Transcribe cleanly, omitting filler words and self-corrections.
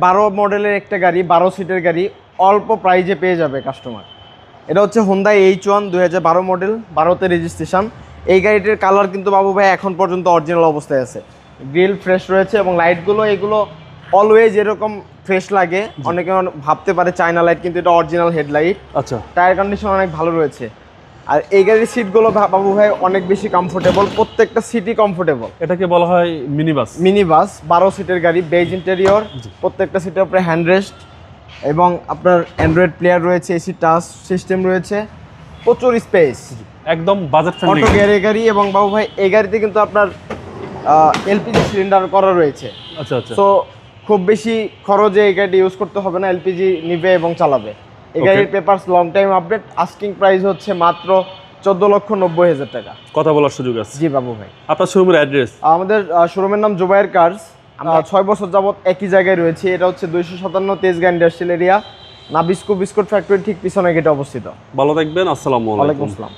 2012 মডেলের একটা গাড়ি, 12 সিটের গাড়ি, অল্প প্রাইজে পেয়ে যাবে কাস্টমার। এটা হচ্ছে Hyundai H1 2012 মডেল, 12তে রেজিস্ট্রেশন। এই গাড়িটির কালার কিন্তু বাবু ভাই এখন পর্যন্ত অরিজিনাল অবস্থায় আছে। গ্রিল ফ্রেশ রয়েছে এবং লাইটগুলো এগুলো অলওয়েজ এরকম ফ্রেশ লাগে। অনেকে ভাবতে পারে চায়না লাইট, কিন্তু এটা অরিজিনাল হেডলাইট। আচ্ছা, টায়ার কন্ডিশন অনেক ভালো রয়েছে। আর এই গাড়ির সিটগুলো বাবু ভাই অনেক বেশি কমফোর্টেবল, প্রত্যেকটা সিটই কমফোর্টেবল। এটাকে বলা হয় মিনি বাস। মিনি বাস, 12 সিটের গাড়ি, বেজ ইন্টেরিয়র, প্রত্যেকটা সিটের উপরে হ্যান্ডরেস্ট এবং আপনার অ্যান্ড্রয়েড প্লেয়ার রয়েছে, এসি টাচ সিস্টেম রয়েছে, প্রচুর স্পেস, একদম বাজেট ফ্রেন্ডলি অটো গিয়ারের গাড়ি। এবং বাবু ভাই এই গাড়িতে কিন্তু আপনার এলপিজি সিলিন্ডার করা রয়েছে। আচ্ছা আচ্ছা, সো খুব বেশি খরচে এই গাড়িটি ইউজ করতে হবে না, এলপিজি নিবে এবং চালাবে। এই গাড়ির papers long time update. Asking price হচ্ছে মাত্র 14,90,000 টাকা। কথা বলার সুযোগ আছে। জি বাবু ভাই। আপনার শোরুমের অ্যাড্রেস? আমাদের শোরুমের নাম জুবায়ের কার্স। আমরা 6 বছর যাবত একই জায়গায় রয়েছি। এটা হচ্ছে 257 Tejgaon industrial area, Nabisco biscuit factory ঠিক পিছনে গেটে অবস্থিত। ভালো থাকবেন, আসসালামু আলাইকুম। ওয়ালাইকুম আসসালাম।